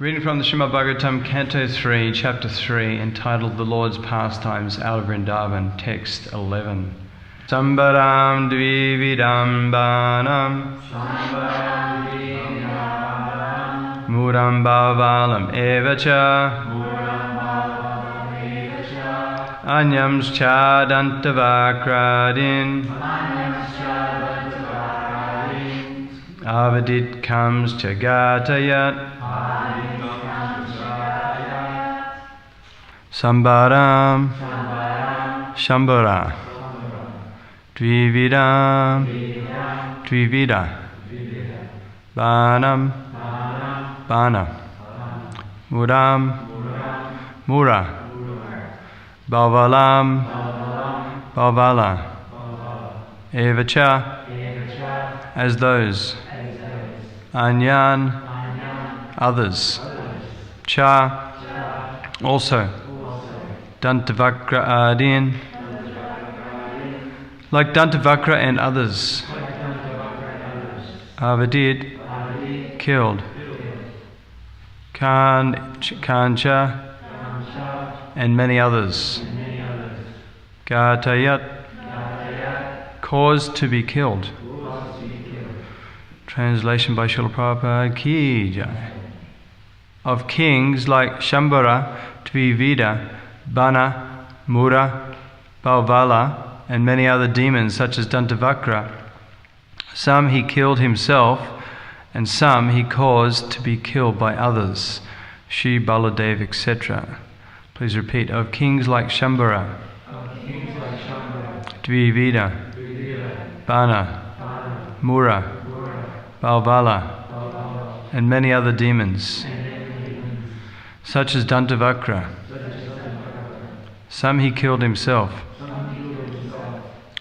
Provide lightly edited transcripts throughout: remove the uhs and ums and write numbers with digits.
Reading from the Srimad Bhagavatam, Canto 3, Chapter 3, entitled The Lord's Pastimes out of Rindavan, Text 11. Sambaram dvividam banam muram bhavalam evacha anyam chadantavakradin avadit comes chagatayat Sambaram Shambara Dvividam Dvivida Banam Bana Muram Mura Bhavalam Bhavala Evacha as those Anyan others Cha also Dantavakra Adin like Dantavakra and others Avadid killed Kancha and many others Gatayat caused to be killed. Translation by Srila Prabhupada Ki Jai. Of kings like Shambara, Dvivida, Bana, Mura, Bhavala, and many other demons such as Dantavakra, some he killed himself, and some he caused to be killed by others, Shri Baladev, etc. Please repeat. Of kings like Shambara, Dvivida, Bana, Mura, Bhavala, and many other demons, such as Dantavakra, some he killed himself,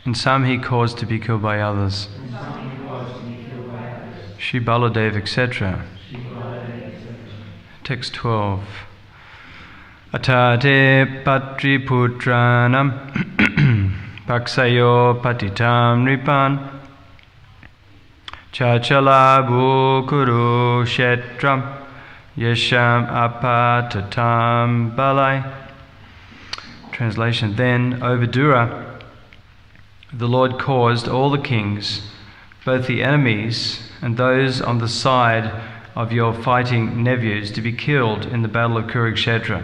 and some he caused to be killed by others, Shri Baladev, etc. Text 12. Atate patri putranam paksayo patitam ripan chachala bhukuru shetram yesham apatatam balai. Translation. Then, over Dura, the Lord caused all the kings, both the enemies and those on the side of your fighting nephews, to be killed in the battle of Kurukshetra.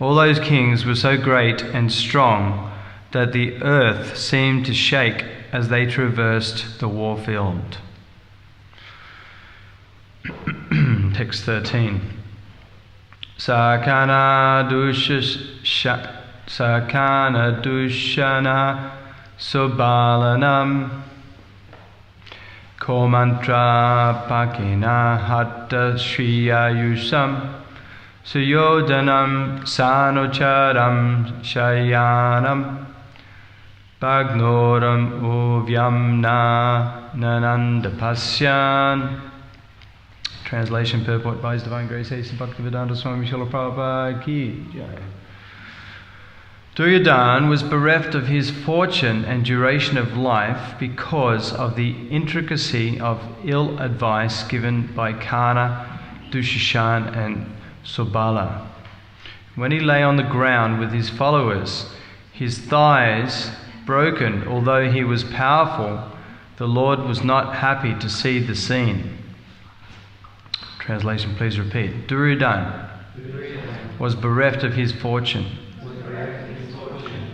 All those kings were so great and strong that the earth seemed to shake as they traversed the war field. Text 13. Sakana dushana subalanam komantra pakina hatta shriyayusam suyodanam sanocharam shayanam bagnoram uvyamna nanandapasyan. Translation, purport by His Divine Grace A.C. Bhaktivedanta Swami Srila Prabhupada Ki Jai. Duryodhana was bereft of his fortune and duration of life because of the intricacy of ill advice given by Karna, Dushishan and Subala. When he lay on the ground with his followers, his thighs broken, although he was powerful, the Lord was not happy to see the scene. Translation, please repeat. Duryodhana was bereft of his fortune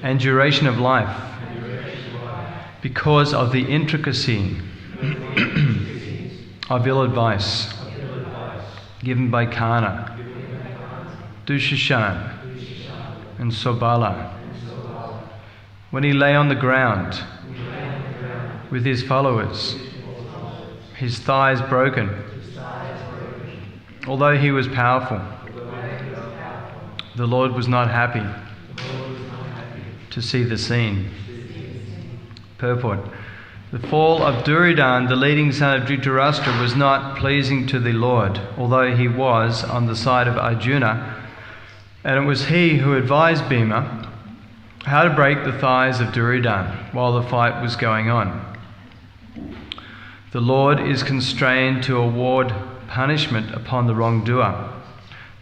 and duration of life because of the intricacy of ill advice given by Karna, Dushishan and Subala. When he lay on the ground with his followers, his thighs broken, although he was powerful, the Lord was not happy to see the scene. Purport. The fall of Duryodhana, the leading son of Dhritarashtra, was not pleasing to the Lord, although he was on the side of Arjuna, and it was he who advised Bhima how to break the thighs of Duryodhana while the fight was going on. The Lord is constrained to award punishment upon the wrongdoer.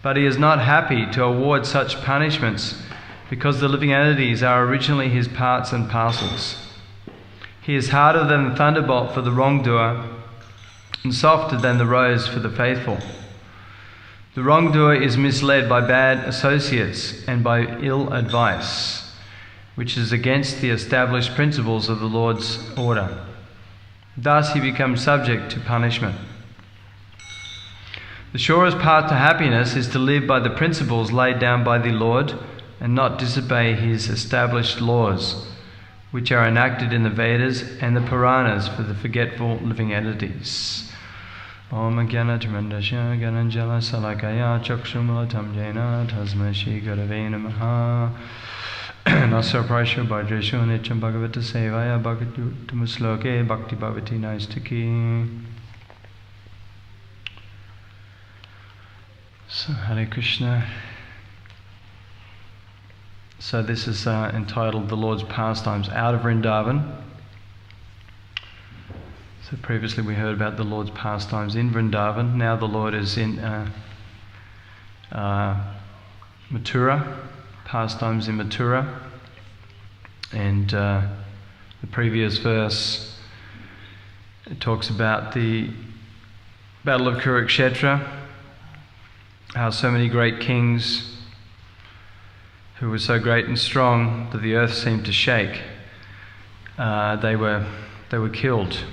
But he is not happy to award such punishments because the living entities are originally his parts and parcels. He is harder than the thunderbolt for the wrongdoer and softer than the rose for the faithful. The wrongdoer is misled by bad associates and by ill advice, which is against the established principles of the Lord's order. Thus he becomes subject to punishment. The surest path to happiness is to live by the principles laid down by the Lord and not disobey his established laws, which are enacted in the Vedas and the Puranas for the forgetful living entities. Om Jnana Timandasya Gananjala Salakaya Chakshumalatam Jena Tasma Shri Gurave Namaha Nasa Prasya Bhadreshu Nityam Bhagavata Sevaya Bhagavatumusloke Bhakti Bhavati Naistaki. So Hare Krishna. So this is entitled The Lord's Pastimes out of Rindavan. So previously we heard about the Lord's pastimes in Vrindavan. Now the Lord is in Mathura, pastimes in Mathura. And the previous verse, it talks about the Battle of Kurukshetra, how so many great kings who were so great and strong that the earth seemed to shake, they were killed.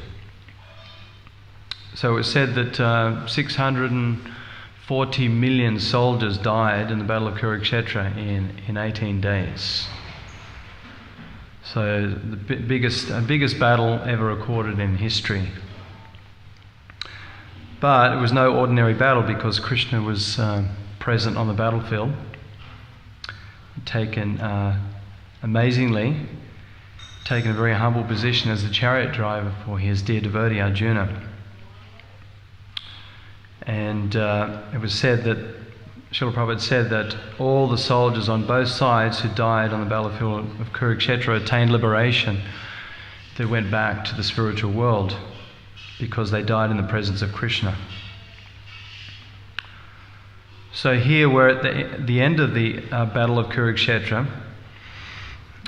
So it was said that 640 million soldiers died in the Battle of Kurukshetra in 18 days. So the biggest battle ever recorded in history. But it was no ordinary battle because Krishna was present on the battlefield, amazingly taken a very humble position as the chariot driver for his dear devotee Arjuna. And it was said that, Srila Prabhupada said that all the soldiers on both sides who died on the battlefield of Kurukshetra attained liberation. They went back to the spiritual world because they died in the presence of Krishna. So here we're at the end of the Battle of Kurukshetra,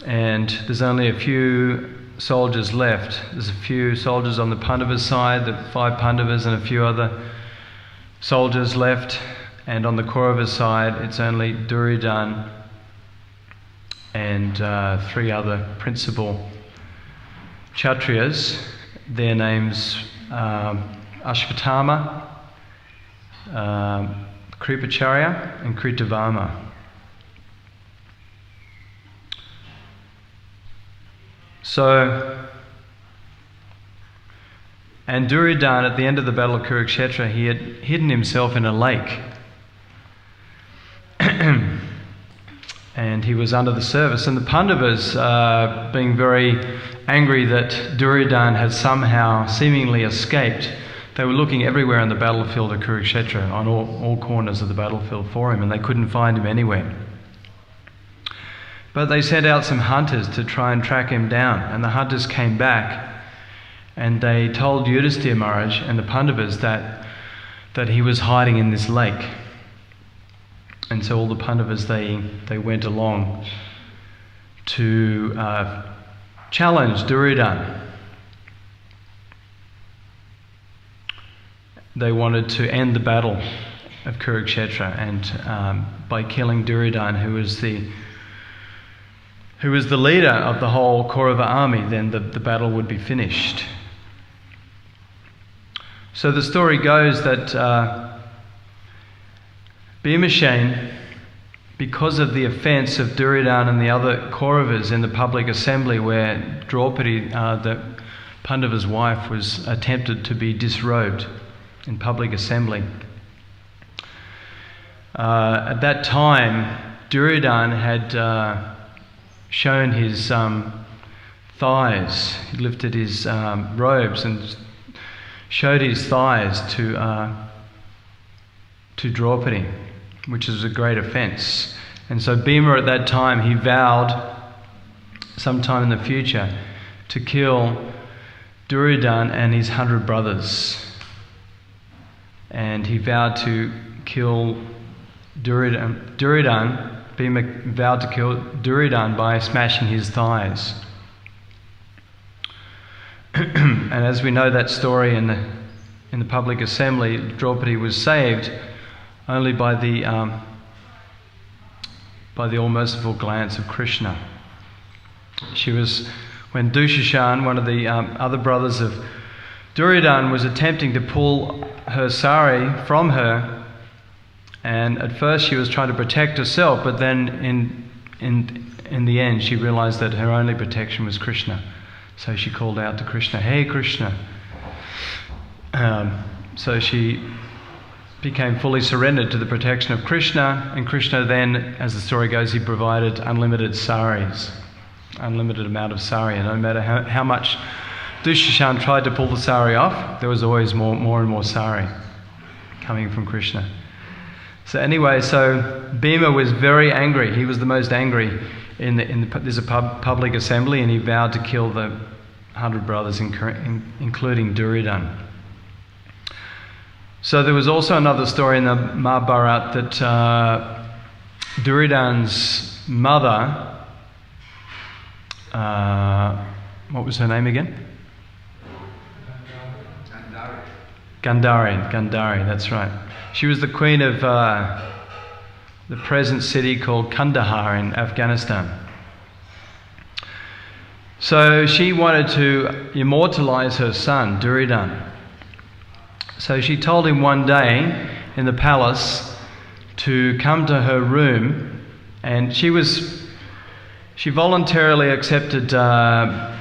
and there's only a few soldiers left. There's a few soldiers on the Pandavas side, the 5 Pandavas and a few other soldiers left, and on the Kauravas side it's only Duryodhana and 3 other principal Kshatriyas. Their names Ashvatthama, Kripacharya and Kritavama. So, and Duryodhana at the end of the Battle of Kurukshetra, he had hidden himself in a lake. And he was under the surface. And the Pandavas, being very angry that Duryodhana had somehow seemingly escaped, they were looking everywhere on the battlefield of Kurukshetra, on all corners of the battlefield for him, and they couldn't find him anywhere. But they sent out some hunters to try and track him down, and the hunters came back and they told Yudhisthira Maharaj and the Pandavas that he was hiding in this lake. And so all the Pandavas, they went along to challenge Duryodhana. They wanted to end the battle of Kurukshetra, and by killing Duryodhana, who was the leader of the whole Kaurava army, then the battle would be finished. So the story goes that Bhimasena, because of the offence of Duryodhana and the other Kauravas in the public assembly where Draupadi, the Pandava's wife, was attempted to be disrobed in public assembly. At that time, Duryodhana had shown his thighs. He lifted his robes and showed his thighs to Draupadi, which is a great offence. And so Bhima at that time, he vowed sometime in the future to kill Duryodhana and his 100 brothers. and he vowed to kill Duridan. Bhima vowed to kill Duridan by smashing his thighs. And as we know that story in the public assembly, Draupadi was saved only by the all-merciful glance of Krishna. She was, when Dushashan, one of the other brothers of Duryodhana, was attempting to pull her sari from her, and at first she was trying to protect herself, but then in the end she realized that her only protection was Krishna. So she called out to Krishna, "Hey Krishna." So she became fully surrendered to the protection of Krishna, and Krishna then, as the story goes, he provided unlimited saris, unlimited amount of sari, and no matter how much Dushashan tried to pull the sari off, there was always more and more sari coming from Krishna. So anyway, so Bhima was very angry. He was the most angry there's a public assembly, and he vowed to kill the 100 brothers, including Duryodhana. So there was also another story in the Mahabharata that Duryodhana's mother, what was her name again? Gandhari, that's right. She was the queen of the present city called Kandahar in Afghanistan. So she wanted to immortalize her son, Duryodhana. So she told him one day in the palace to come to her room, and she voluntarily accepted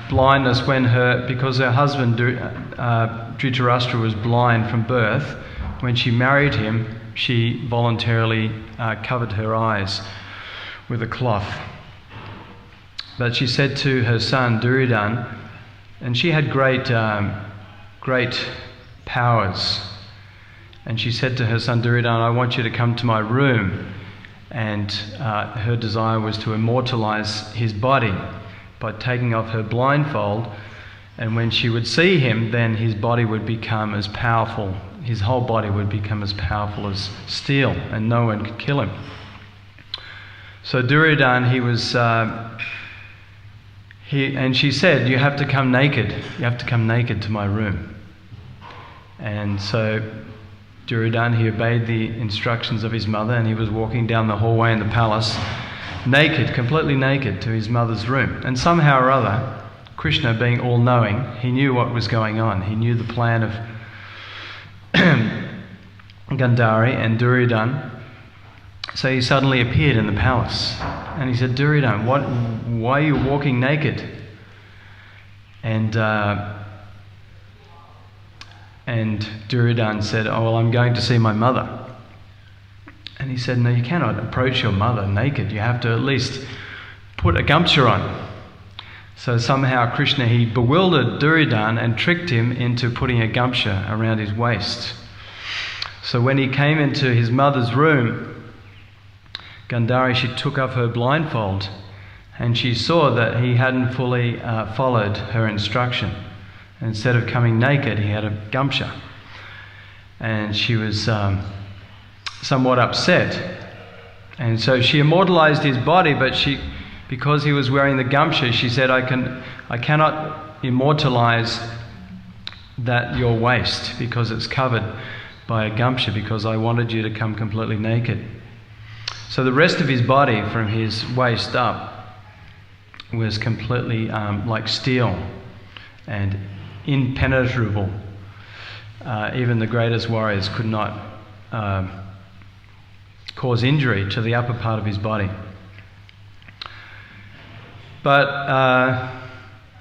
blindness because her husband Dhritarashtra was blind from birth. When she married him, she voluntarily covered her eyes with a cloth. But she said to her son Duryodhana, and she had great powers, and she said to her son Duryodhana, "I want you to come to my room." And her desire was to immortalize his body by taking off her blindfold, and when she would see him, then his body would become as powerful, his whole body would become as powerful as steel, and no one could kill him. So Duryodhana, and she said, "You have to come naked. You have to come naked to my room." And so Duryodhana, he obeyed the instructions of his mother, and he was walking down the hallway in the palace, naked, completely naked, to his mother's room. And somehow or other, Krishna, being all-knowing, he knew what was going on. He knew the plan of Gandhari and Duryodhana. So he suddenly appeared in the palace, and he said, "Duryodhana, why are you walking naked?" And Duryodhana said, "Oh, well, I'm going to see my mother." And he said, "No, you cannot approach your mother naked. You have to at least put a gamcha on." So somehow Krishna, he bewildered Duryodhana and tricked him into putting a gamcha around his waist. So when he came into his mother's room, Gandhari, she took off her blindfold, and she saw that he hadn't fully followed her instruction. Instead of coming naked, he had a gamcha. And she was somewhat upset. And so she immortalized his body, but because he was wearing the gamcha, she said, I cannot immortalize your waist because it's covered by a gamcha, because I wanted you to come completely naked. So the rest of his body, from his waist up, was completely like steel and impenetrable. Even the greatest warriors could not cause injury to the upper part of his body. But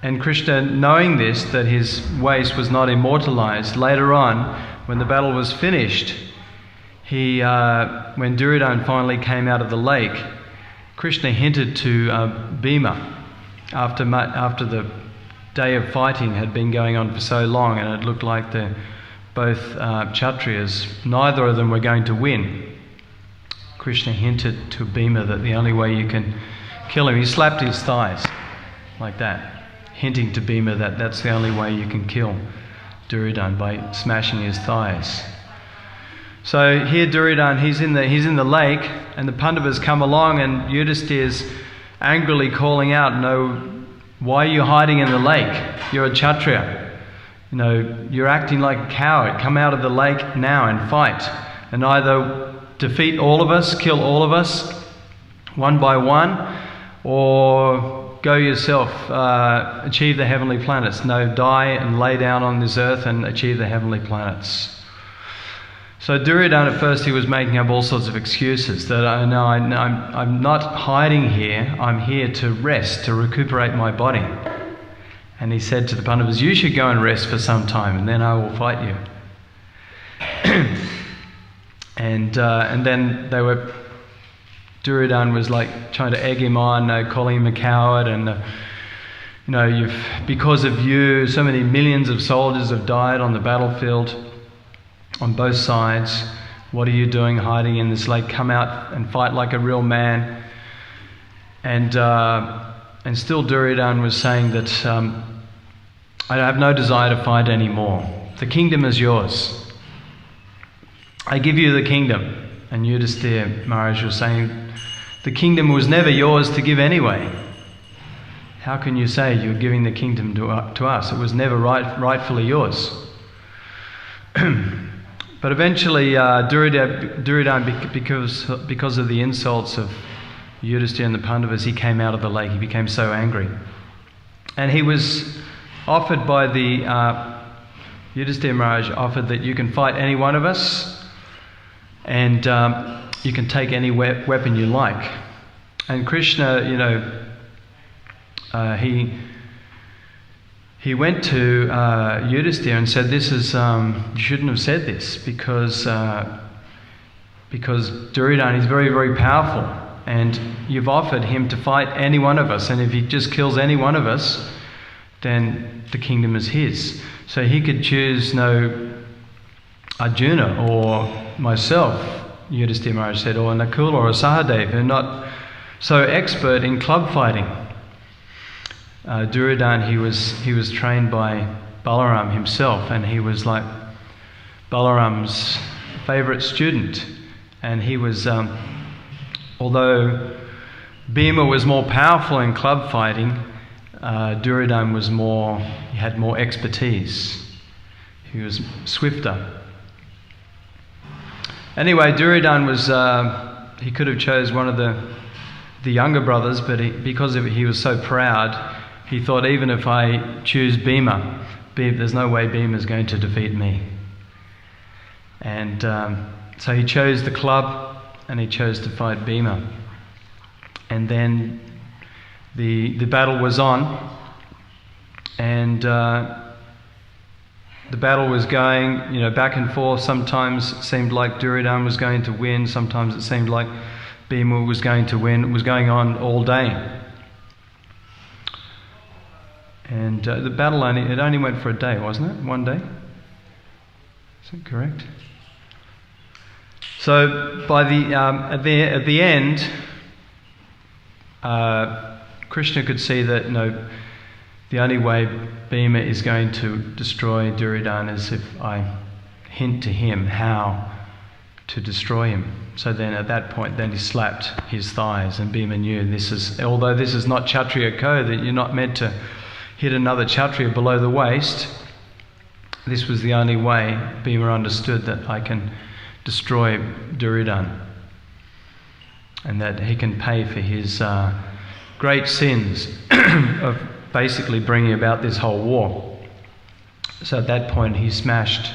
and Krishna, knowing this, that his waist was not immortalized, later on, when the battle was finished, when Duryodhana finally came out of the lake, Krishna hinted to Bhima, after the day of fighting had been going on for so long, and it looked like both Kshatriyas, neither of them were going to win. Krishna hinted to Bhima that the only way you can kill him, he slapped his thighs like that, hinting to Bhima that that's the only way you can kill Duryodhana, by smashing his thighs. So here Duryodhana, he's in the lake, and the Pandavas come along, and Yudhishthira's angrily calling out, "No, why are you hiding in the lake? You're a Kshatriya. You're acting like a coward. Come out of the lake now and fight, and either defeat all of us, kill all of us, one by one, or go yourself, achieve the heavenly planets. No, die and lay down on this earth and achieve the heavenly planets." So Duryodhana, at first, he was making up all sorts of excuses that I'm not hiding here. I'm here to rest, to recuperate my body. And he said to the Pandavas, "You should go and rest for some time, and then I will fight you." and then Duryodhana was like trying to egg him on, calling him a coward, and because of you, so many millions of soldiers have died on the battlefield on both sides. What are you doing hiding in this lake? Come out and fight like a real man. And still Duryodhana was saying that I have no desire to fight anymore. The kingdom is yours. I give you the kingdom. And Yudhishthira Maharaj was saying, the kingdom was never yours to give anyway. How can you say you're giving the kingdom to us? It was never rightfully yours. But eventually Duryodhana, because of the insults of Yudhishthira and the Pandavas, he came out of the lake. He became so angry. And he was offered by the Yudhishthira Maharaj offered that you can fight any one of us, and you can take any weapon you like. And Krishna, he went to Yudhishthira and said, "This is you shouldn't have said this because Duryodhana is very, very powerful, and you've offered him to fight any one of us, and if he just kills any one of us, then the kingdom is his. So he could choose Arjuna or myself," Yudhishthira Maharaj said, "or Nakula or Sahadev, who are not so expert in club fighting." Duryodhana, he was trained by Balaram himself, and he was like Balaram's favourite student. And he was, although Bhima was more powerful in club fighting, Duryodhana he had more expertise. He was swifter. Anyway, Duryodhana he could have chose one of the younger brothers, but because he was so proud, he thought, even if I choose Bhima, there's no way Bhima is going to defeat me. And so he chose the club, and he chose to fight Bhima. And then the battle was on, and the battle was going, back and forth. Sometimes it seemed like Duryodhana was going to win. Sometimes it seemed like Bhima was going to win. It was going on all day. And the battle only went for a day, wasn't it? One day? Is that correct? So by at the end, Krishna could see that the only way Bhima is going to destroy Duryodhana is if I hint to him how to destroy him. So then at that point, then he slapped his thighs, and Bhima knew although this is not Kshatriya code, that you're not meant to hit another Kshatriya below the waist, this was the only way Bhima understood that I can destroy Duryodhana, and that he can pay for his great sins of basically bringing about this whole war. So at that point he smashed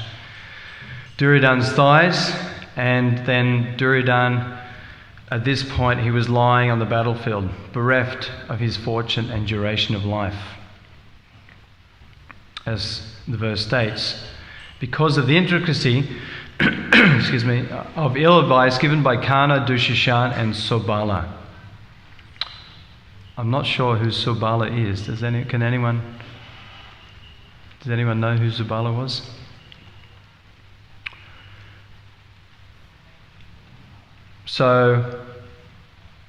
Duryodhana's thighs, and then Duryodhana, at this point, he was lying on the battlefield, bereft of his fortune and duration of life. As the verse states, because of the intricacy of ill advice given by Karna, Dushishan and Sobala. I'm not sure who Sobala is. Does anyone know who Sobala was? So,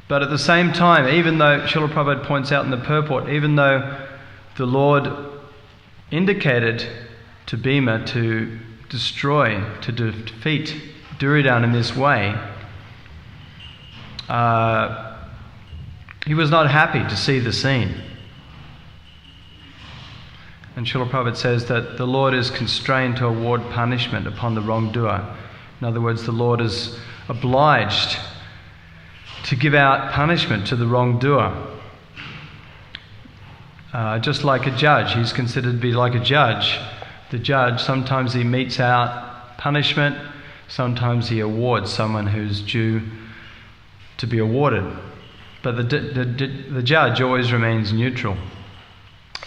but at the same time, even though Srila Prabhupada points out in the purport, even though the Lord indicated to Bhima to defeat Duryodhana in this way, he was not happy to see the scene. And Srila Prabhupada says that the Lord is constrained to award punishment upon the wrongdoer. In other words, the Lord is obliged to give out punishment to the wrongdoer. Just like a judge, he's considered to be like a judge. The judge, sometimes he metes out punishment, sometimes he awards someone who's due to be awarded. But the judge always remains neutral.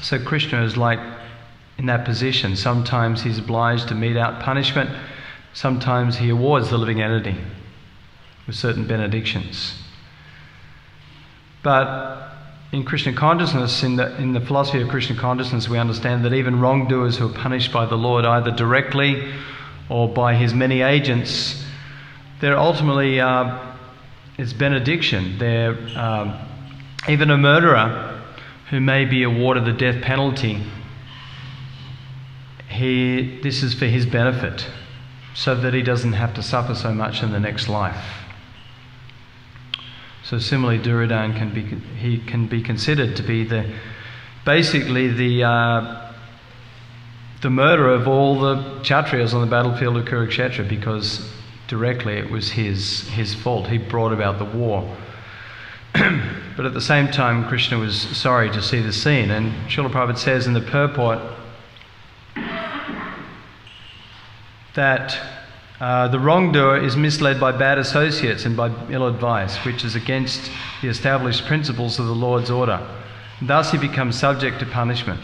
So Krishna is like in that position. Sometimes he's obliged to mete out punishment, sometimes he awards the living entity with certain benedictions. But in Krishna consciousness, in the philosophy of Krishna consciousness, we understand that even wrongdoers who are punished by the Lord, either directly or by his many agents, they're ultimately it's benediction. They're even a murderer who may be awarded the death penalty. This is for his benefit, so that he doesn't have to suffer so much in the next life. So similarly, Duryodhana can be considered to be basically the murderer of all the Kshatriyas on the battlefield of Kurukshetra, because directly it was his fault. He brought about the war. But at the same time, Krishna was sorry to see the scene. And Srila Prabhupada says in the purport that the wrongdoer is misled by bad associates and by ill advice, which is against the established principles of the Lord's order. Thus he becomes subject to punishment.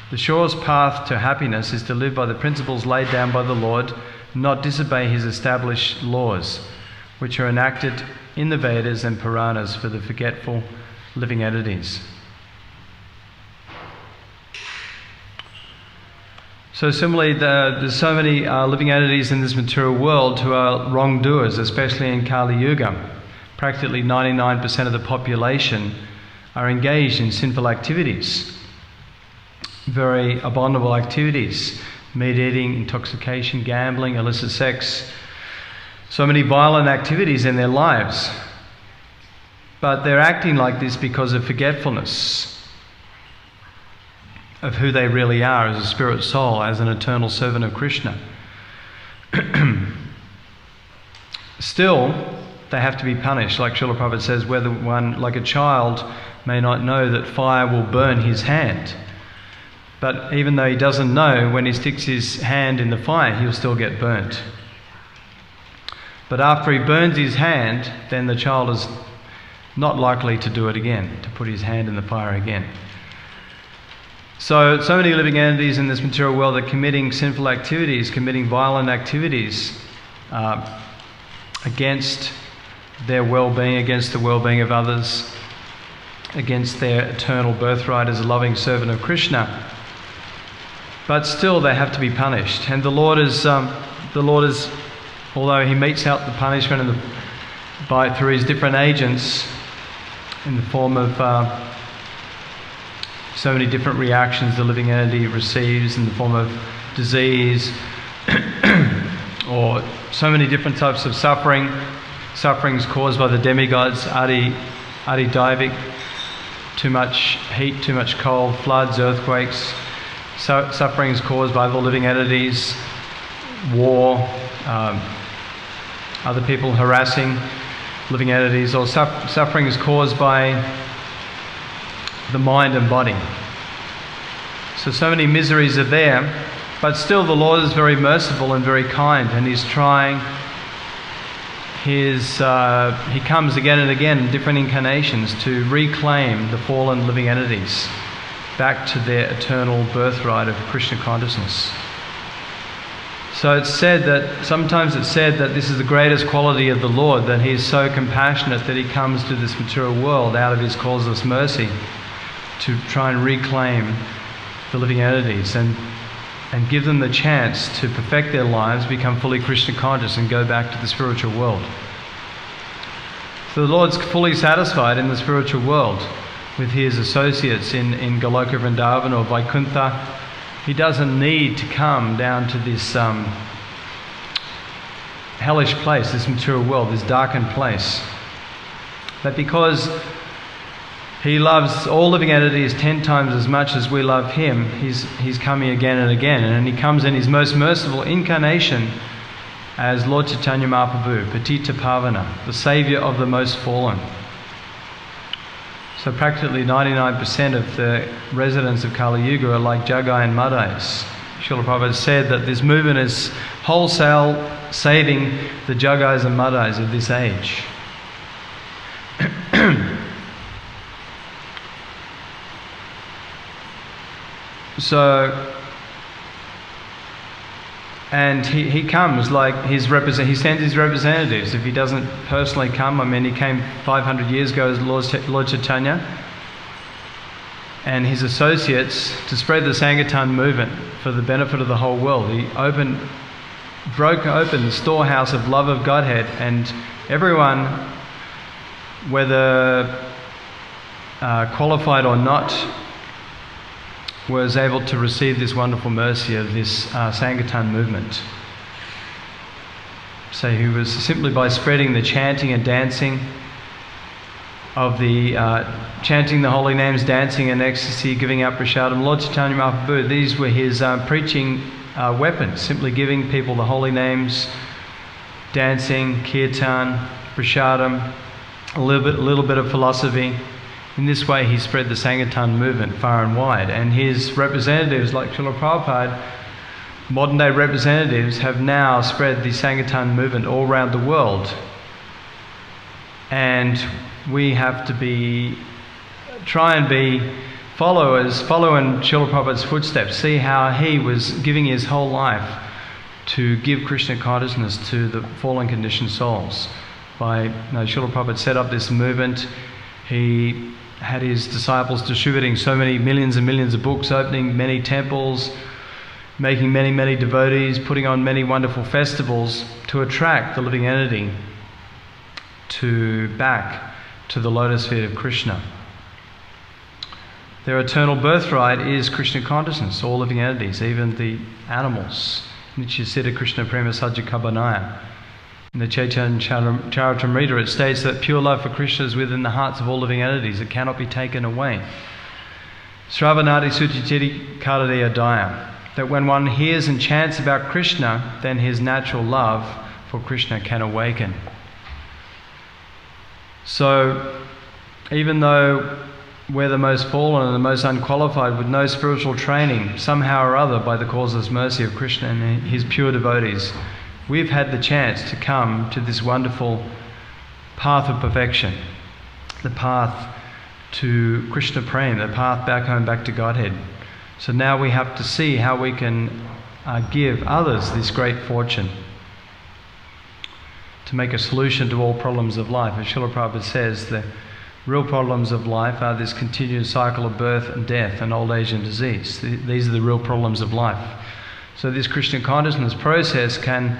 The surest path to happiness is to live by the principles laid down by the Lord, not disobey his established laws, which are enacted in the Vedas and Puranas for the forgetful living entities. So similarly, there's so many living entities in this material world who are wrongdoers, especially in Kali Yuga. Practically 99% of the population are engaged in sinful activities, very abominable activities: meat eating, intoxication, gambling, illicit sex, so many violent activities in their lives. But they're acting like this because of forgetfulness of who they really are as a spirit soul, as an eternal servant of Krishna. Still, they have to be punished. Like Srila Prabhupada says, whether one, like a child, may not know that fire will burn his hand. But even though he doesn't know, when he sticks his hand in the fire, he'll still get burnt. But after he burns his hand, then the child is not likely to do it again, to put his hand in the fire again. So many living entities in this material world are committing sinful activities, committing violent activities against their well-being, against the well-being of others, against their eternal birthright as a loving servant of Krishna. But still they have to be punished. And the Lord is, although he metes out the punishment through his different agents in the form of so many different reactions the living entity receives in the form of disease or so many different types of sufferings caused by the demigods, Adi Daivik, too much heat, too much cold, floods, earthquakes, sufferings caused by the living entities, war, other people harassing living entities, or sufferings caused by the mind and body. So many miseries are there, but still the Lord is very merciful and very kind, and he's trying he comes again and again in different incarnations to reclaim the fallen living entities back to their eternal birthright of Krishna consciousness. So sometimes it's said that this is the greatest quality of the Lord, that he is so compassionate that he comes to this material world out of his causeless mercy to try and reclaim the living entities and give them the chance to perfect their lives, become fully Krishna conscious and go back to the spiritual world. So the Lord's fully satisfied in the spiritual world with his associates in Goloka Vrindavan or Vaikuntha. He doesn't need to come down to this hellish place, this material world, this darkened place. But because he loves all living entities 10 times as much as we love him, he's coming again and again. And he comes in his most merciful incarnation as Lord Chaitanya Mahaprabhu, Patita Pavana, the saviour of the most fallen. So practically 99% of the residents of Kali Yuga are like Jagai and Madais. Srila Prabhupada said that this movement is wholesale saving the Jagais and Madais of this age. So, and he comes like he sends his representatives. If he doesn't personally come, I mean, he came 500 years ago as Lord Chaitanya and his associates to spread the Sankirtan movement for the benefit of the whole world. He broke open the storehouse of love of Godhead, and everyone, whether qualified or not, was able to receive this wonderful mercy of this Sankirtan movement. So he was simply by spreading the chanting and dancing of the chanting the holy names, dancing in ecstasy, giving out prasadam, Lord Chaitanya Mahaprabhu, these were his preaching weapons, simply giving people the holy names, dancing, kirtan, prasadam, a little bit of philosophy. In this way he spread the Sankirtan movement far and wide, and his representatives like Srila Prabhupada, modern day representatives, have now spread the Sankirtan movement all around the world. And we have to try and follow in Srila Prabhupada's footsteps, see how he was giving his whole life to give Krishna consciousness to the fallen conditioned souls. Srila Prabhupada set up this movement. He had his disciples distributing so many millions and millions of books, opening many temples, making many, many devotees, putting on many wonderful festivals to attract the living entity back to the lotus feet of Krishna. Their eternal birthright is Krishna consciousness, all living entities, even the animals. Nityasiddha Krishna Prema Sajjakabanaya. In the Chaitanya Charitamrita it states that pure love for Krishna is within the hearts of all living entities. It cannot be taken away. Sravanati Sutitiri Karadeya Daya. That when one hears and chants about Krishna, then his natural love for Krishna can awaken. So, even though we're the most fallen and the most unqualified with no spiritual training, somehow or other, by the causeless mercy of Krishna and his pure devotees, we've had the chance to come to this wonderful path of perfection, the path to Krishna Prema, the path back home, back to Godhead. So now we have to see how we can give others this great fortune to make a solution to all problems of life. As Srila Prabhupada says, the real problems of life are this continuous cycle of birth and death and old age and disease. These are the real problems of life. So this Krishna consciousness process can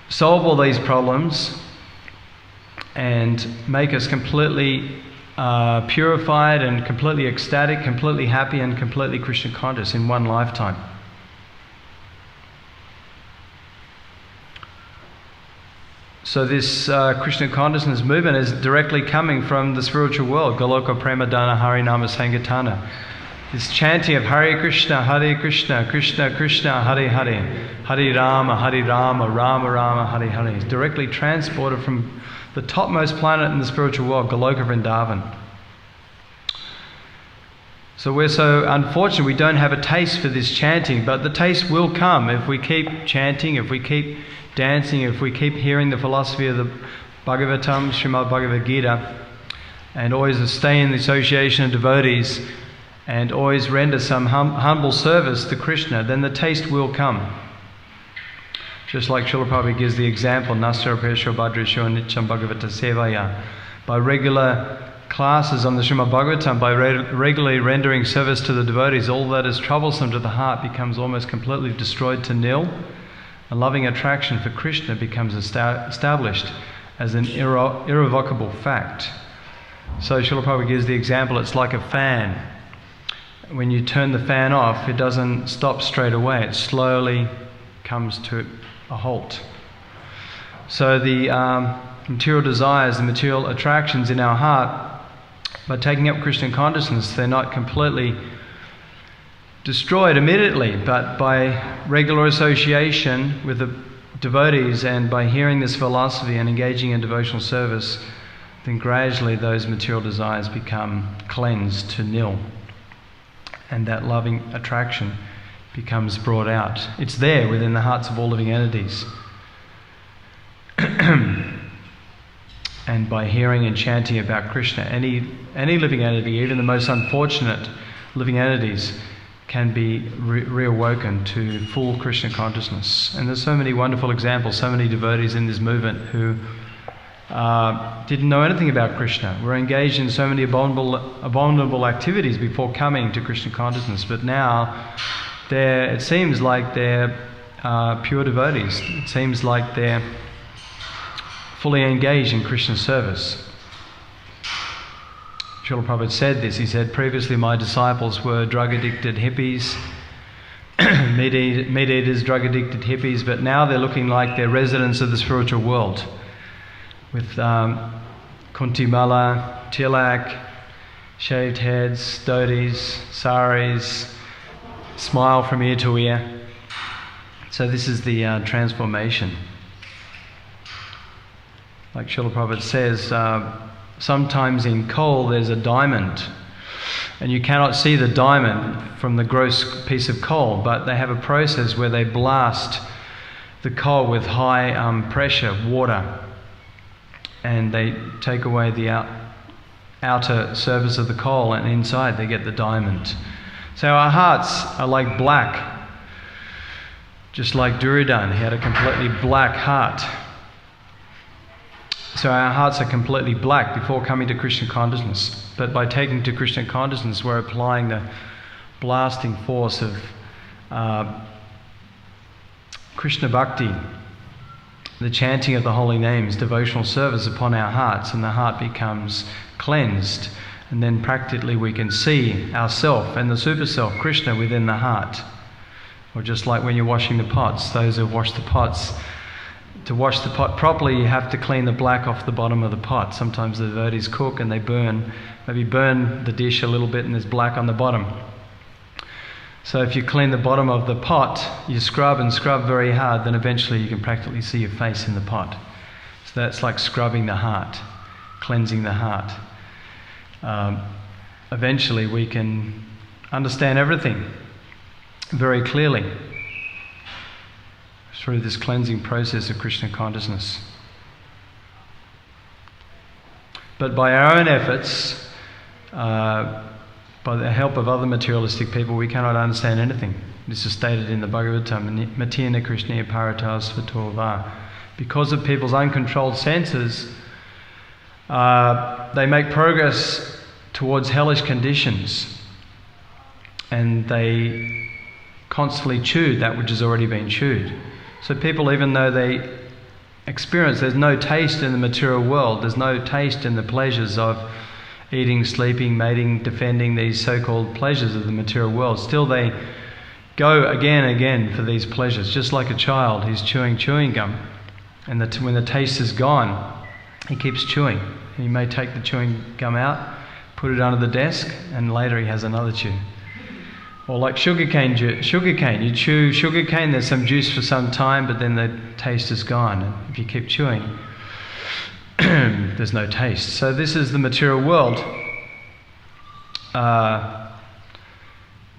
solve all these problems and make us completely purified and completely ecstatic, completely happy and completely Krishna conscious in one lifetime. So this Krishna consciousness movement is directly coming from the spiritual world, Goloka Premadana Harinama Sankirtana. This chanting of Hare Krishna, Krishna Krishna, Hare Hare, Hare Rama, Rama Rama, Hare Hare, is directly transported from the topmost planet in the spiritual world, Goloka Rindavan. So we're so unfortunate we don't have a taste for this chanting, but the taste will come if we keep chanting, if we keep dancing, if we keep hearing the philosophy of the Bhagavatam, Srimad Bhagavad Gita, and always stay in the association of devotees, and always render some humble service to Krishna, then the taste will come. Just like Srila Prabhupada gives the example, Nasarapesho Bhadresho Nityam Bhagavata Sevaya. By regular classes on the Srimad Bhagavatam, by regularly rendering service to the devotees, all that is troublesome to the heart becomes almost completely destroyed to nil. A loving attraction for Krishna becomes established as an irrevocable fact. So Srila Prabhupada gives the example, it's like a fan. When you turn the fan off, it doesn't stop straight away. It slowly comes to a halt. So the material desires, the material attractions in our heart, by taking up Krishna consciousness, they're not completely destroyed immediately, but by regular association with the devotees and by hearing this philosophy and engaging in devotional service, then gradually those material desires become cleansed to nil, and that loving attraction becomes brought out. It's there within the hearts of all living entities. And by hearing and chanting about Krishna, any living entity, even the most unfortunate living entities, can be reawoken to full Krishna consciousness. And there's so many wonderful examples, so many devotees in this movement who didn't know anything about Krishna, were engaged in so many abominable activities before coming to Krishna consciousness, but now it seems like they're pure devotees. It seems like they're fully engaged in Krishna service. Srila Prabhupada said this. He said, previously my disciples were drug-addicted hippies, meat-eaters, drug-addicted hippies, but now they're looking like they're residents of the spiritual world, with kuntimala, tilak, shaved heads, dhotis, saris, smile from ear to ear. So this is the transformation. Like Srila Prabhupada says, sometimes in coal there's a diamond, and you cannot see the diamond from the gross piece of coal, but they have a process where they blast the coal with high pressure water, and they take away the outer surface of the coal, and inside they get the diamond. So our hearts are like black, just like Duryodhana. He had a completely black heart. So our hearts are completely black before coming to Krishna consciousness. But by taking to Krishna consciousness, we're applying the blasting force of Krishna Bhakti, the chanting of the holy names, devotional service upon our hearts, and the heart becomes cleansed. And then practically we can see ourself and the super self, Krishna, within the heart. Or just like when you're washing the pots, those who wash the pots, to wash the pot properly, you have to clean the black off the bottom of the pot. Sometimes the devotees cook and they burn the dish a little bit and there's black on the bottom. So if you clean the bottom of the pot, you scrub and scrub very hard, then eventually you can practically see your face in the pot. So that's like scrubbing the heart, cleansing the heart. Eventually we can understand everything very clearly through this cleansing process of Krishna consciousness. But by our own efforts, by the help of other materialistic people, we cannot understand anything. This is stated in the Bhagavatam, Matina Krishna Paratas Svatova. Because of people's uncontrolled senses, they make progress towards hellish conditions, and they constantly chew that which has already been chewed. So people, even though they experience, there's no taste in the material world, there's no taste in the pleasures of eating, sleeping, mating, defending, these so-called pleasures of the material world, still they go again and again for these pleasures. Just like a child, he's chewing chewing gum, and when the taste is gone, he keeps chewing. He may take the chewing gum out, put it under the desk, and later he has another chew. Or like sugarcane, you chew sugarcane, there's some juice for some time, but then the taste is gone. And if you keep chewing, there's no taste. So this is the material world. By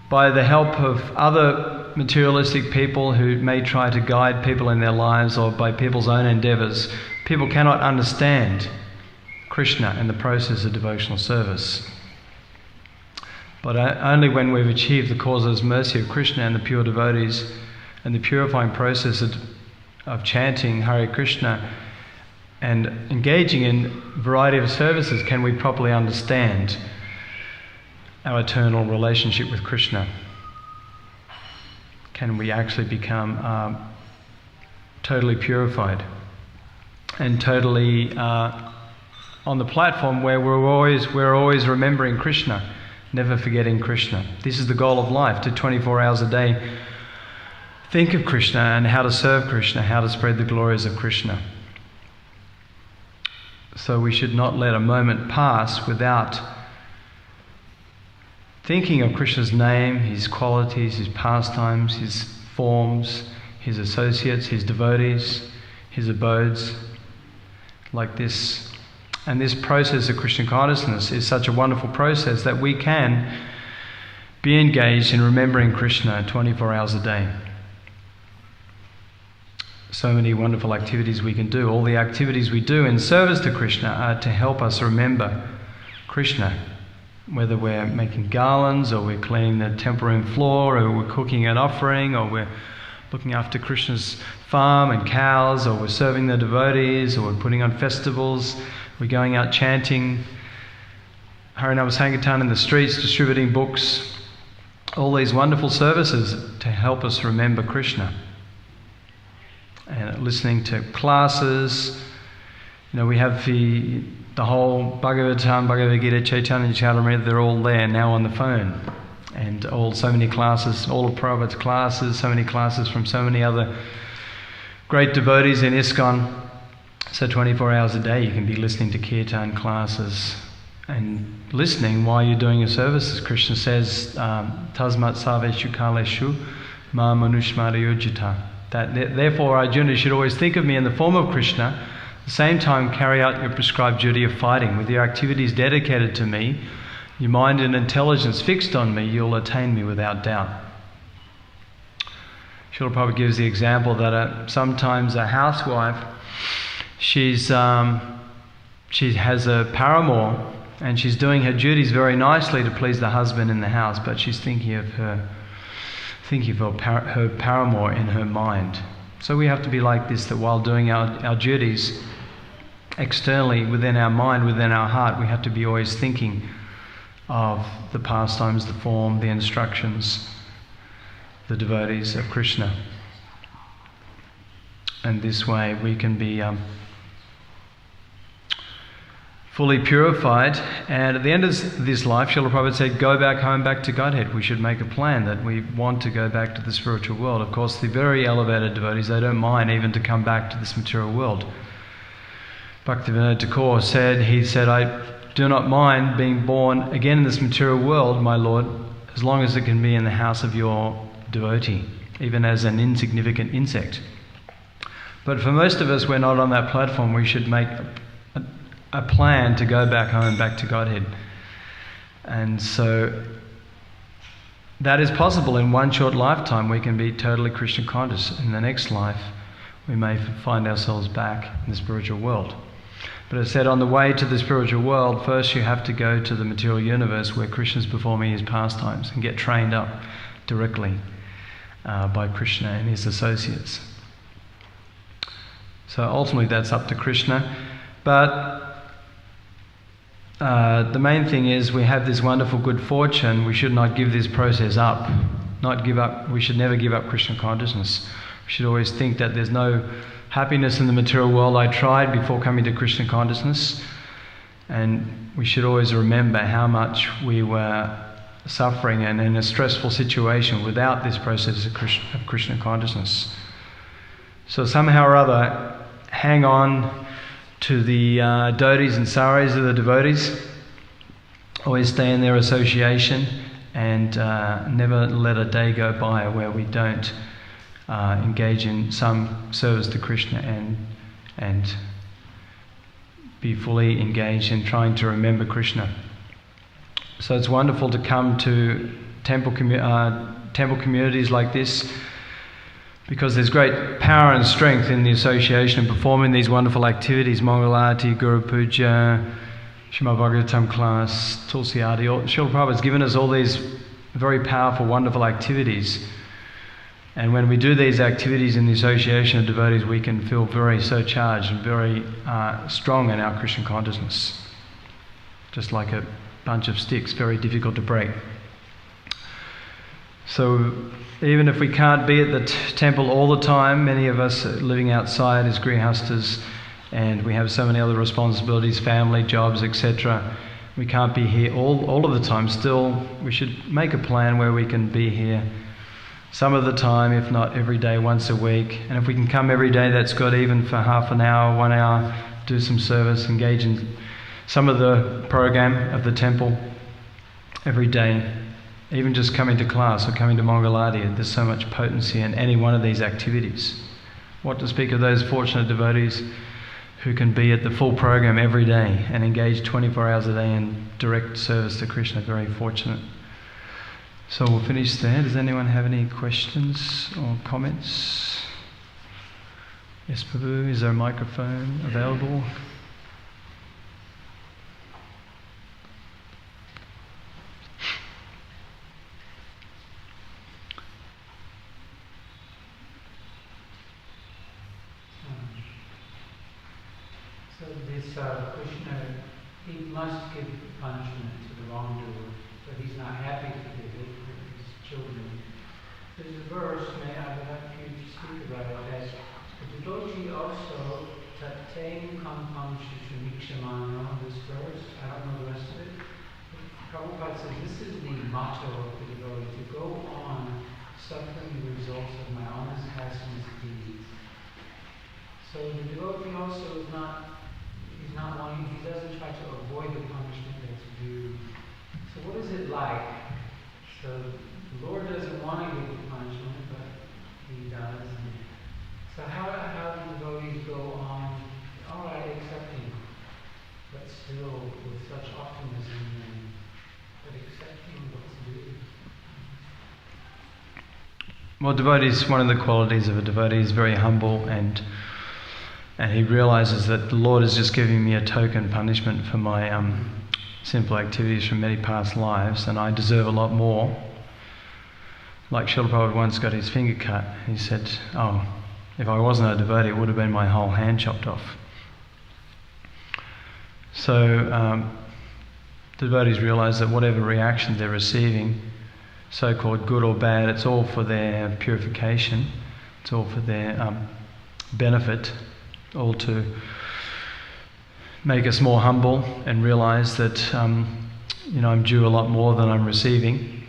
the help of other materialistic people who may try to guide people in their lives, or by people's own endeavours, people cannot understand Krishna and the process of devotional service. But only when we've achieved the causeless mercy of Krishna and the pure devotees and the purifying process of chanting Hare Krishna and engaging in a variety of services can we properly understand our eternal relationship with Krishna. Can we actually become totally purified and totally on the platform where we're always remembering Krishna, never forgetting Krishna. This is the goal of life, to 24 hours a day think of Krishna and how to serve Krishna, how to spread the glories of Krishna. So we should not let a moment pass without thinking of Krishna's name, his qualities, his pastimes, his forms, his associates, his devotees, his abodes, like this. And this process of Krishna consciousness is such a wonderful process that we can be engaged in remembering Krishna 24 hours a day. So many wonderful activities we can do. All the activities we do in service to Krishna are to help us remember Krishna. Whether we're making garlands, or we're cleaning the temple room floor, or we're cooking an offering, or we're looking after Krishna's farm and cows, or we're serving the devotees, or we're putting on festivals, we're going out chanting Harinama Sankirtan in the streets, distributing books, all these wonderful services to help us remember Krishna. And listening to classes, we have the whole Bhagavatam, Bhagavad Gita, Chaitanya Charitamrita, they're all there now on the phone. And so many classes, all of Prabhupada's classes, so many classes from so many other great devotees in ISKCON. So 24 hours a day you can be listening to kirtan classes and listening while you're doing your services. Krishna says, Tasmat Saveshu Kaleshu Ma Manushmara Yojita. That therefore Arjuna should always think of me in the form of Krishna, at the same time carry out your prescribed duty of fighting. With your activities dedicated to me, your mind and intelligence fixed on me, you'll attain me without doubt. Srila Prabhupada gives the example that sometimes a housewife, she has a paramour and she's doing her duties very nicely to please the husband in the house, but she's thinking of her paramour in her mind. So we have to be like this, that while doing our duties externally, within our mind, within our heart, we have to be always thinking of the pastimes, the form, the instructions, the devotees of Krishna. And this way we can be fully purified, and at the end of this life, Srila Prabhupada said, go back home, back to Godhead. We should make a plan that we want to go back to the spiritual world. Of course, the very elevated devotees, they don't mind even to come back to this material world. Bhaktivinoda Thakur said, I do not mind being born again in this material world, my Lord, as long as it can be in the house of your devotee, even as an insignificant insect. But for most of us, we're not on that platform. We should make a plan to go back home, back to Godhead. And so that is possible. In one short lifetime we can be totally Krishna conscious. In the next life we may find ourselves back in the spiritual world. But as said, on the way to the spiritual world, first you have to go to the material universe where Krishna is performing his pastimes and get trained up directly by Krishna and his associates. So ultimately that's up to Krishna. But the main thing is we have this wonderful good fortune. We should not give this process up. Not give up. We should never give up Krishna consciousness. We should always think that there's no happiness in the material world. I tried before coming to Krishna consciousness, and we should always remember how much we were suffering and in a stressful situation without this process of Krishna consciousness. So somehow or other, hang on to the dotis and saris of the devotees. Always stay in their association, and never let a day go by where we don't engage in some service to Krishna and be fully engaged in trying to remember Krishna. So it's wonderful to come to temple communities like this, because there's great power and strength in the association and performing these wonderful activities, Mangalarti, Guru Puja, Srimad Bhagavatam class, Tulsi Aadi. Srila Prabhupada has given us all these very powerful, wonderful activities. And when we do these activities in the association of devotees, we can feel very so charged and very strong in our Krishna consciousness. Just like a bunch of sticks, very difficult to break. So even if we can't be at the temple all the time, many of us are living outside as grihastas, and we have so many other responsibilities, family, jobs, etc. We can't be here all of the time. Still, we should make a plan where we can be here some of the time, if not every day, once a week. And if we can come every day, that's good, even for half an hour, 1 hour, do some service, engage in some of the program of the temple every day. Even just coming to class or coming to Mangalarti, there's so much potency in any one of these activities. What to speak of those fortunate devotees who can be at the full program every day and engage 24 hours a day in direct service to Krishna. Very fortunate. So we'll finish there. Does anyone have any questions or comments? Yes, Prabhu, is there a microphone available? So this Krishna, he must give punishment to the wrongdoer, but he's not happy to give it for his children. There's a verse, I would like you to speak about it, that the devotee also, tatem kampam shishamikshamano, this verse, I don't know the rest of it. Prabhupada says this is the motto of the devotee, to go on suffering the results of my honest past misdeeds. So the devotee also is not wanting, he doesn't try to avoid the punishment that's due. So what is it like? So the Lord doesn't want to give the punishment, but he does. So how do devotees go on, all right, accepting, but still with such optimism, but accepting what's due? Well, devotees, one of the qualities of a devotee is very humble, and he realizes that the Lord is just giving me a token punishment for my sinful activities from many past lives, and I deserve a lot more. Like Srila Prabhupada once got his finger cut. He said, oh, if I wasn't a devotee, it would have been my whole hand chopped off. So the devotees realize that whatever reaction they're receiving, so-called good or bad, it's all for their purification. It's all for their benefit. All to make us more humble and realize that I'm due a lot more than I'm receiving,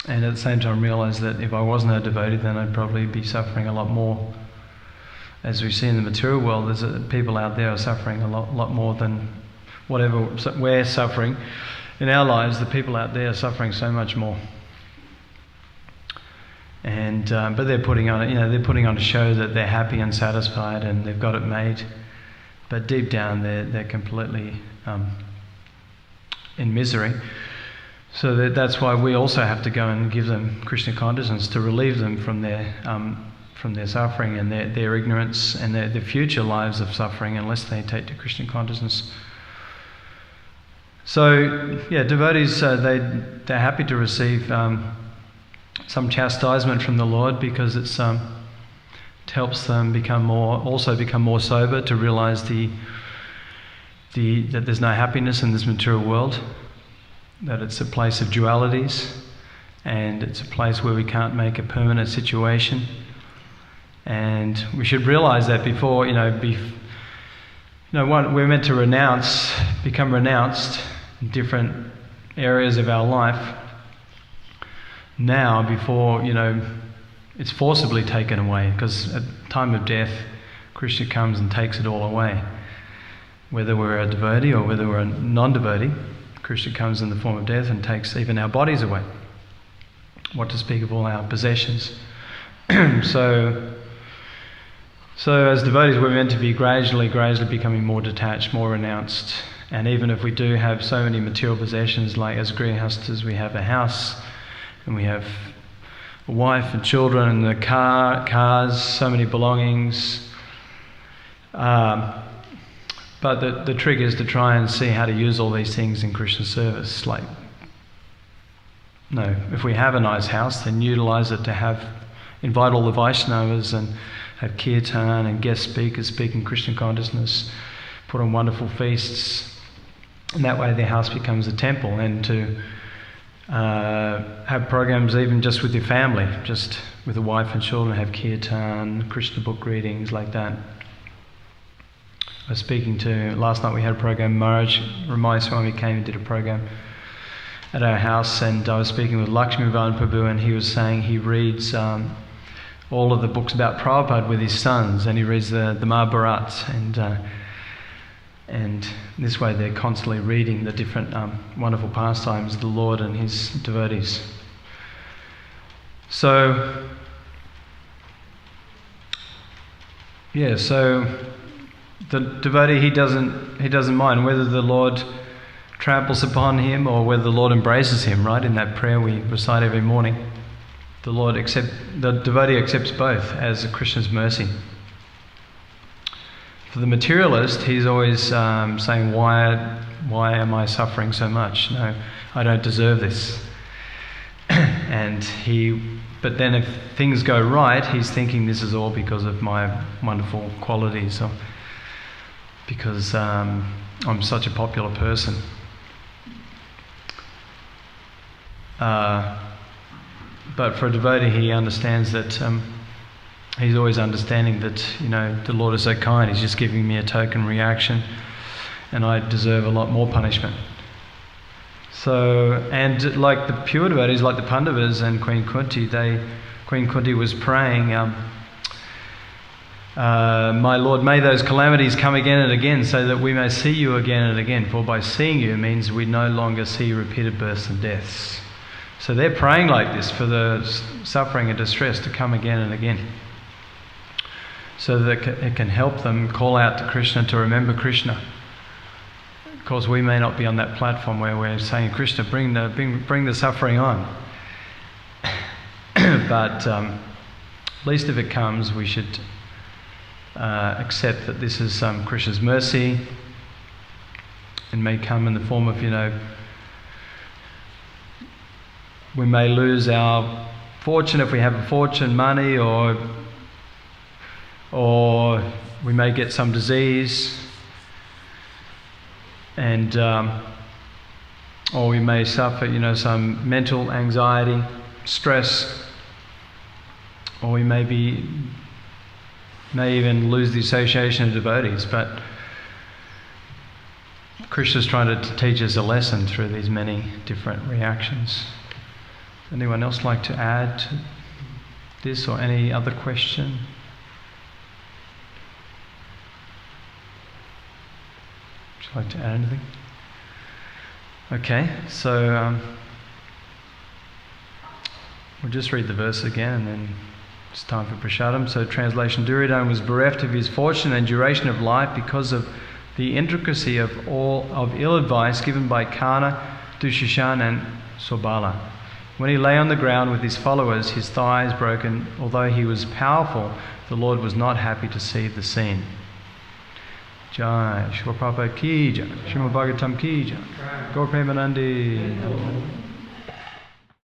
and at the same time realize that if I wasn't a devotee, then I'd probably be suffering a lot more. As we see in the material world, there's people out there are suffering a lot more than whatever we're suffering in our lives. The people out there are suffering so much more. And but they're putting on a show that they're happy and satisfied and they've got it made, but deep down they're completely in misery. So that's why we also have to go and give them Krishna consciousness to relieve them from their suffering and their ignorance and their future lives of suffering, unless they take to Krishna consciousness. So devotees they're happy to receive some chastisement from the Lord, because it helps them become more sober, to realize that there's no happiness in this material world, that it's a place of dualities, and it's a place where we can't make a permanent situation. And we should realize that before, we're meant to become renounced in different areas of our life. Now, before it's forcibly taken away, because at the time of death, Krishna comes and takes it all away. Whether we're a devotee or whether we're a non-devotee, Krishna comes in the form of death and takes even our bodies away. What to speak of all our possessions. So as devotees, we're meant to be gradually becoming more detached, more renounced. And even if we do have so many material possessions, like as grihastas, we have a house, and we have a wife and children and the cars, so many belongings. But the trick is to try and see how to use all these things in Krishna's service. If we have a nice house, then utilize it to invite all the Vaishnavas and have kirtan and guest speakers speaking Krishna consciousness, put on wonderful feasts, and that way the house becomes a temple. And to have programs even just with your family, just with a wife and children, have kirtan, Krishna book readings, like that. I was speaking to, last night we had a program, Maharaj Ramai Swami came and did a program, at our house, and I was speaking with Lakshmivan Prabhu, and he was saying he reads all of the books about Prabhupada with his sons, and he reads the Mahabharata, and this way they're constantly reading the different wonderful pastimes of the Lord and his devotees. So, yeah, so the devotee, he doesn't mind whether the Lord tramples upon him or whether the Lord embraces him, right? In that prayer we recite every morning, the devotee accepts both as Krishna's mercy. For the materialist, he's always saying, why am I suffering so much? No, I don't deserve this. But then if things go right, he's thinking this is all because of my wonderful qualities, or because I'm such a popular person. But for a devotee, he understands that he's always understanding that, the Lord is so kind, he's just giving me a token reaction and I deserve a lot more punishment. So, and like the pure devotees, like the Pandavas and Queen Kunti, Queen Kunti was praying, my Lord, may those calamities come again and again so that we may see you again and again, for by seeing you means we no longer see repeated births and deaths. So they're praying like this for the suffering and distress to come again and again, so that it can help them call out to Krishna, to remember Krishna. Of course, we may not be on that platform where we're saying, Krishna, bring the suffering on. But at least if it comes, we should accept that this is Krishna's mercy. It may come in the form of, we may lose our fortune if we have a fortune, money, or we may get some disease, and or we may suffer, some mental anxiety, stress, or we may even lose the association of devotees. But Krishna's trying to teach us a lesson through these many different reactions. Anyone else like to add to this, or any other question? Would you like to add anything? Okay, so we'll just read the verse again and then it's time for prasadam. So translation: Duryodhana was bereft of his fortune and duration of life because of the intricacy of ill advice given by Karna, Dushashan and Sobala. When he lay on the ground with his followers, his thighs broken, although he was powerful, the Lord was not happy to see the scene. Jai Shri Prabhupada ki jai, Srimad Bhagavatam ki jai, Gaur Premanandi.